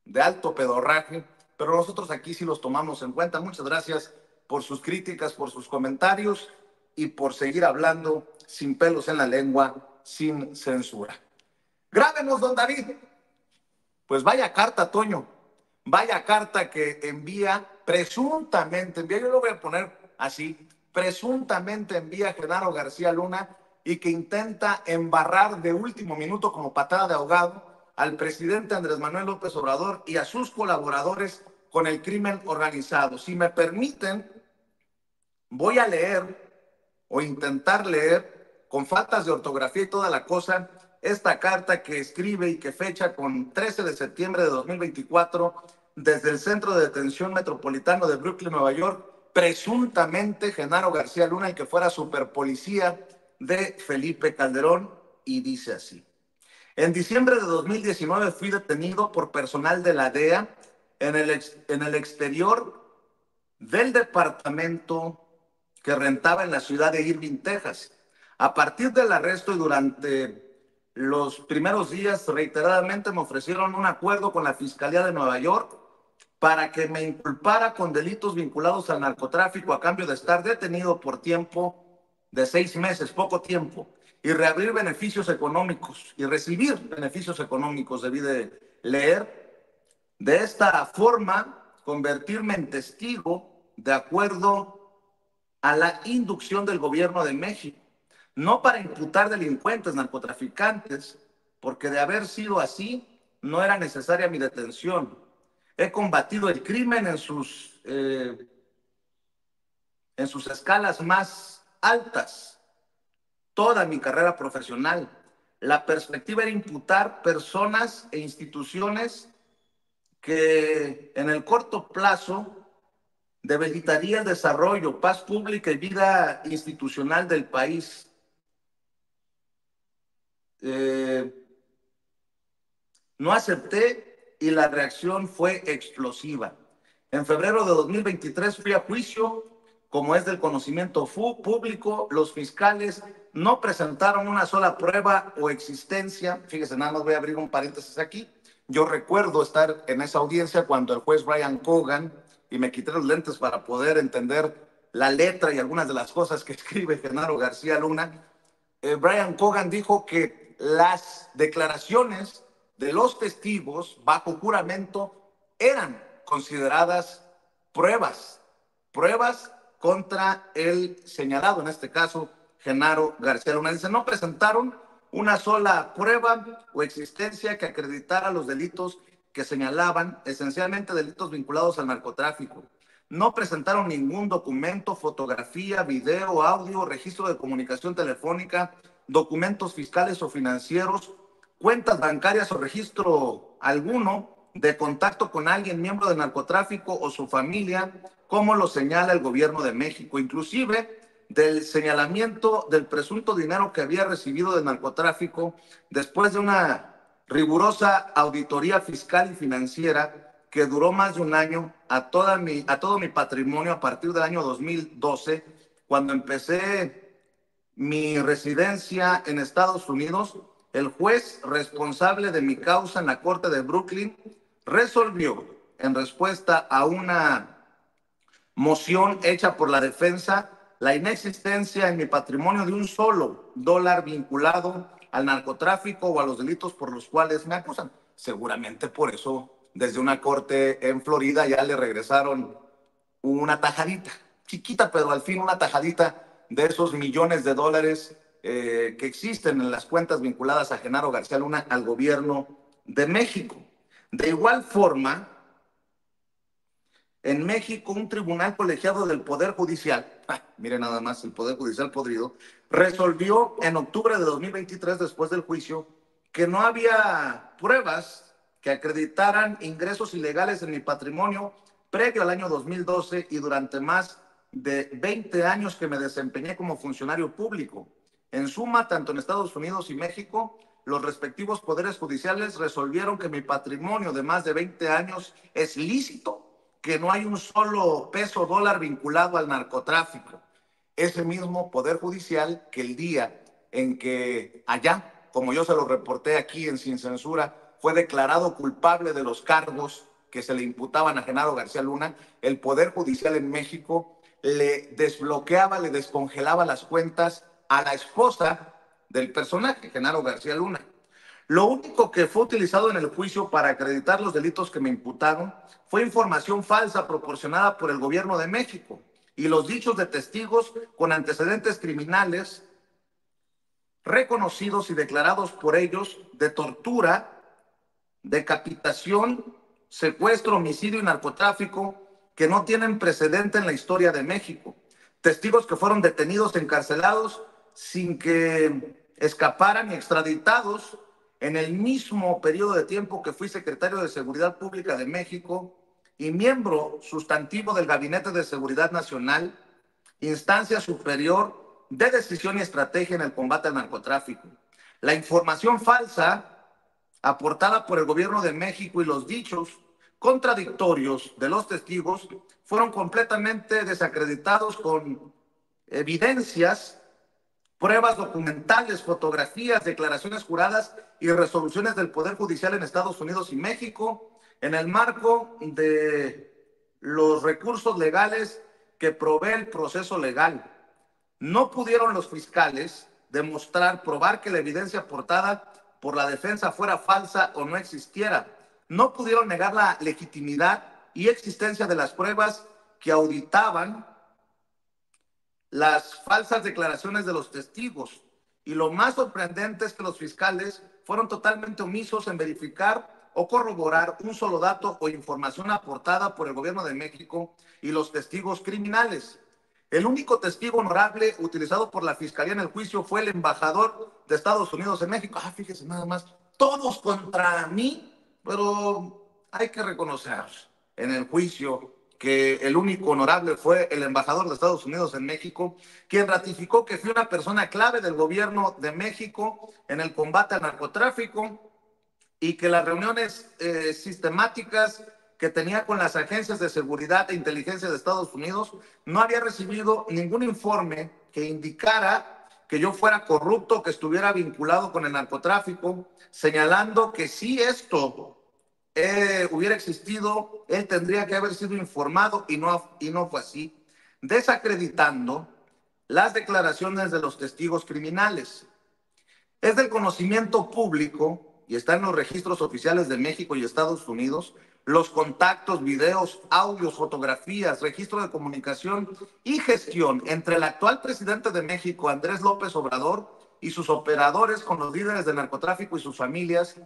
de alto pedorraje, pero nosotros aquí sí los tomamos en cuenta. Muchas gracias por sus críticas, por sus comentarios y por seguir hablando sin pelos en la lengua, sin censura. Grábenos, don David. Pues vaya carta, Toño. Vaya carta que presuntamente yo lo voy a poner así, presuntamente envía Genaro García Luna y que intenta embarrar de último minuto como patada de ahogado al presidente Andrés Manuel López Obrador y a sus colaboradores con el crimen organizado. Si me permiten, voy a leer o intentar leer con faltas de ortografía y toda la cosa esta carta que escribe y que fecha con 13 de septiembre de 2024 desde el Centro de Detención Metropolitano de Brooklyn, Nueva York, presuntamente Genaro García Luna, el que fuera superpolicía de Felipe Calderón, y dice así: en diciembre de 2019 fui detenido por personal de la DEA en el exterior del departamento que rentaba en la ciudad de Irving, Texas. A partir del arresto y durante los primeros días, reiteradamente me ofrecieron un acuerdo con la Fiscalía de Nueva York para que me inculpara con delitos vinculados al narcotráfico a cambio de estar detenido por tiempo de 6 meses, poco tiempo, y reabrir beneficios económicos y recibir beneficios económicos. Debí de leer: de esta forma, convertirme en testigo de acuerdo a la inducción del gobierno de México, no para imputar delincuentes, narcotraficantes, porque de haber sido así, no era necesaria mi detención. He combatido el crimen en sus escalas más altas toda mi carrera profesional. La perspectiva era imputar personas e instituciones que en el corto plazo debilitaría el desarrollo, paz pública y vida institucional del país. No acepté y la reacción fue explosiva. En febrero de 2023 fui a juicio. Como es del conocimiento público, los fiscales no presentaron una sola prueba o existencia. Fíjese, nada más voy a abrir un paréntesis aquí. Yo recuerdo estar en esa audiencia cuando el juez Brian Cogan, y me quité los lentes para poder entender la letra y algunas de las cosas que escribe Genaro García Luna. Brian Cogan dijo que las declaraciones de los testigos bajo juramento eran consideradas pruebas contra el señalado, en este caso, Genaro García Luna. Dice: no presentaron una sola prueba o existencia que acreditara los delitos que señalaban, esencialmente delitos vinculados al narcotráfico. No presentaron ningún documento, fotografía, video, audio, registro de comunicación telefónica, documentos fiscales o financieros, cuentas bancarias o registro alguno de contacto con alguien miembro del narcotráfico o su familia, como lo señala el gobierno de México, inclusive del señalamiento del presunto dinero que había recibido del narcotráfico después de una rigurosa auditoría fiscal y financiera que duró más de un año a todo mi patrimonio a partir del año 2012, cuando empecé mi residencia en Estados Unidos. El juez responsable de mi causa en la Corte de Brooklyn resolvió, en respuesta a una moción hecha por la defensa, la inexistencia en mi patrimonio de un solo dólar vinculado al narcotráfico o a los delitos por los cuales me acusan. Seguramente por eso, desde una corte en Florida ya le regresaron una tajadita, chiquita, pero al fin una tajadita de esos millones de dólares que existen en las cuentas vinculadas a Genaro García Luna al gobierno de México. De igual forma, en México, un tribunal colegiado del Poder Judicial, miren nada más, el Poder Judicial podrido, resolvió en octubre de 2023, después del juicio, que no había pruebas que acreditaran ingresos ilegales en mi patrimonio previo al año 2012 y durante más de 20 años que me desempeñé como funcionario público. En suma, tanto en Estados Unidos y México, los respectivos poderes judiciales resolvieron que mi patrimonio de más de 20 años es lícito, que no hay un solo peso dólar vinculado al narcotráfico. Ese mismo Poder Judicial que el día en que allá, como yo se lo reporté aquí en Sin Censura, fue declarado culpable de los cargos que se le imputaban a Genaro García Luna, el Poder Judicial en México le desbloqueaba, le descongelaba las cuentas a la esposa del personaje, Genaro García Luna. Lo único que fue utilizado en el juicio para acreditar los delitos que me imputaron fue información falsa proporcionada por el gobierno de México y los dichos de testigos con antecedentes criminales reconocidos y declarados por ellos de tortura, decapitación, secuestro, homicidio y narcotráfico que no tienen precedente en la historia de México. Testigos que fueron detenidos, encarcelados, sin que escaparan y extraditados en el mismo periodo de tiempo que fui secretario de Seguridad Pública de México y miembro sustantivo del Gabinete de Seguridad Nacional, instancia superior de decisión y estrategia en el combate al narcotráfico. La información falsa aportada por el gobierno de México y los dichos contradictorios de los testigos fueron completamente desacreditados con evidencias, pruebas documentales, fotografías, declaraciones juradas y resoluciones del Poder Judicial en Estados Unidos y México en el marco de los recursos legales que provee el proceso legal. No pudieron los fiscales probar que la evidencia aportada por la defensa fuera falsa o no existiera. No pudieron negar la legitimidad y existencia de las pruebas que auditaban las falsas declaraciones de los testigos. Y lo más sorprendente es que los fiscales fueron totalmente omisos en verificar o corroborar un solo dato o información aportada por el gobierno de México y los testigos criminales. El único testigo honorable utilizado por la Fiscalía en el juicio fue el embajador de Estados Unidos en México. Fíjese nada más, todos contra mí, pero hay que reconocer en el juicio que el único honorable fue el embajador de Estados Unidos en México, quien ratificó que fue una persona clave del gobierno de México en el combate al narcotráfico y que las reuniones sistemáticas que tenía con las agencias de seguridad e inteligencia de Estados Unidos no había recibido ningún informe que indicara que yo fuera corrupto, que estuviera vinculado con el narcotráfico, señalando que si esto hubiera existido, él tendría que haber sido informado y no fue así, desacreditando las declaraciones de los testigos criminales. Es del conocimiento público y está en los registros oficiales de México y Estados Unidos los contactos, videos, audios, fotografías, registro de comunicación y gestión entre el actual presidente de México, Andrés López Obrador, y sus operadores con los líderes del narcotráfico y sus familias,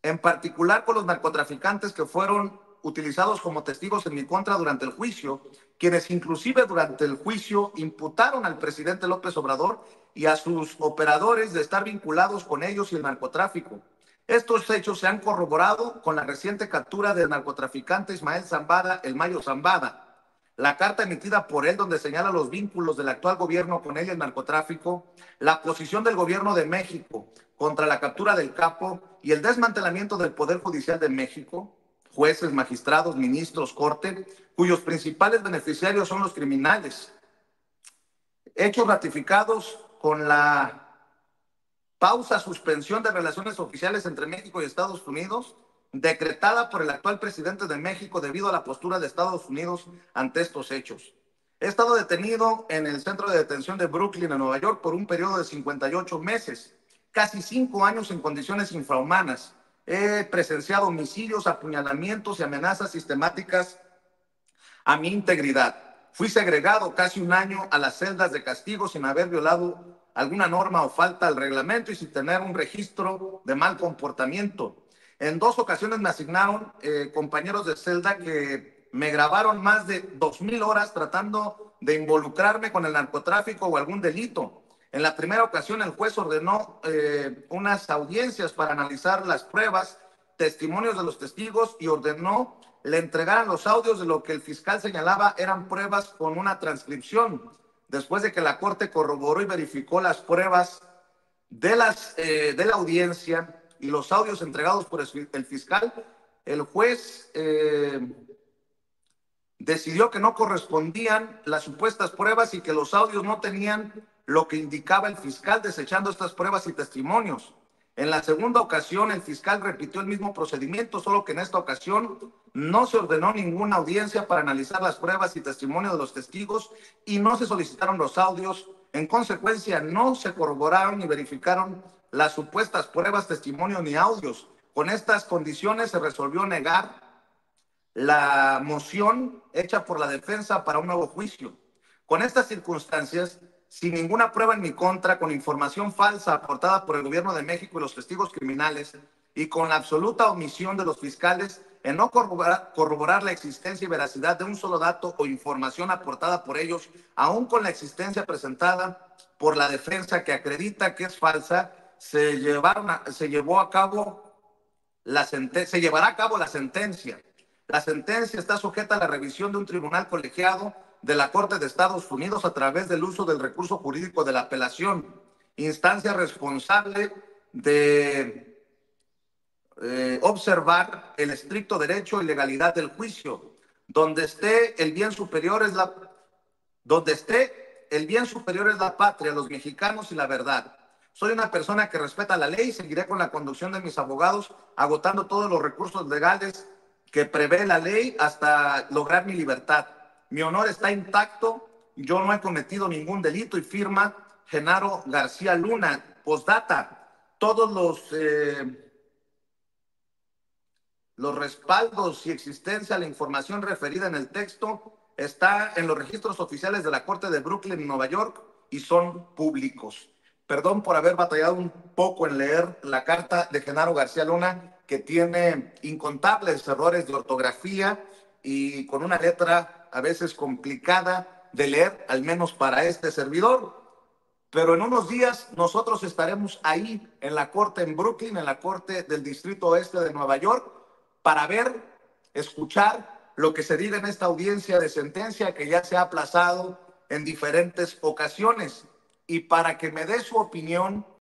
en particular con los narcotraficantes que fueron utilizados como testigos en mi contra durante el juicio, quienes inclusive durante el juicio imputaron al presidente López Obrador y a sus operadores de estar vinculados con ellos y el narcotráfico. Estos hechos se han corroborado con la reciente captura del narcotraficante Ismael Zambada, el Mayo Zambada, la carta emitida por él donde señala los vínculos del actual gobierno con él y el narcotráfico, la posición del gobierno de México contra la captura del capo y el desmantelamiento del Poder Judicial de México, jueces, magistrados, ministros, corte, cuyos principales beneficiarios son los criminales. Hechos ratificados con la suspensión de relaciones oficiales entre México y Estados Unidos, decretada por el actual presidente de México debido a la postura de Estados Unidos ante estos hechos. He estado detenido en el centro de detención de Brooklyn, en Nueva York, por un periodo de 58 meses, casi 5 años en condiciones infrahumanas. He presenciado homicidios, apuñalamientos y amenazas sistemáticas a mi integridad. Fui segregado casi 1 año a las celdas de castigo sin haber violado alguna norma o falta al reglamento y sin tener un registro de mal comportamiento. En 2 ocasiones me asignaron compañeros de celda que me grabaron más de 2,000 horas tratando de involucrarme con el narcotráfico o algún delito. En la primera ocasión el juez ordenó unas audiencias para analizar las pruebas, testimonios de los testigos, y ordenó le entregaran los audios de lo que el fiscal señalaba eran pruebas con una transcripción. Después de que la Corte corroboró y verificó las pruebas de la audiencia y los audios entregados por el fiscal, el juez decidió que no correspondían las supuestas pruebas y que los audios no tenían lo que indicaba el fiscal, desechando estas pruebas y testimonios. En la segunda ocasión, el fiscal repitió el mismo procedimiento, solo que en esta ocasión no se ordenó ninguna audiencia para analizar las pruebas y testimonios de los testigos y no se solicitaron los audios. En consecuencia, no se corroboraron ni verificaron las supuestas pruebas, testimonios ni audios. Con estas condiciones se resolvió negar la moción hecha por la defensa para un nuevo juicio. Con estas circunstancias, sin ninguna prueba en mi contra, con información falsa aportada por el gobierno de México y los testigos criminales, y con la absoluta omisión de los fiscales en no corroborar la existencia y veracidad de un solo dato o información aportada por ellos, aún con la existencia presentada por la defensa que acredita que es falsa, se llevará a cabo la sentencia. La sentencia está sujeta a la revisión de un tribunal colegiado de la Corte de Estados Unidos a través del uso del recurso jurídico de la apelación, instancia responsable de observar el estricto derecho y legalidad del juicio. Donde esté el bien superior es la patria, los mexicanos y la verdad. Soy una persona que respeta la ley y seguiré con la conducción de mis abogados, agotando todos los recursos legales que prevé la ley hasta lograr mi libertad. Mi honor está intacto, yo no he cometido ningún delito, y firma Genaro García Luna. Postdata, todos los respaldos y existencia de la información referida en el texto está en los registros oficiales de la Corte de Brooklyn en Nueva York y son públicos. Perdón por haber batallado un poco en leer la carta de Genaro García Luna, que tiene incontables errores de ortografía y con una letra a veces complicada de leer, al menos para este servidor. Pero en unos días nosotros estaremos ahí en la corte en Brooklyn, en la corte del Distrito Oeste de Nueva York, para ver, escuchar lo que se diga en esta audiencia de sentencia que ya se ha aplazado en diferentes ocasiones, y para que me dé su opinión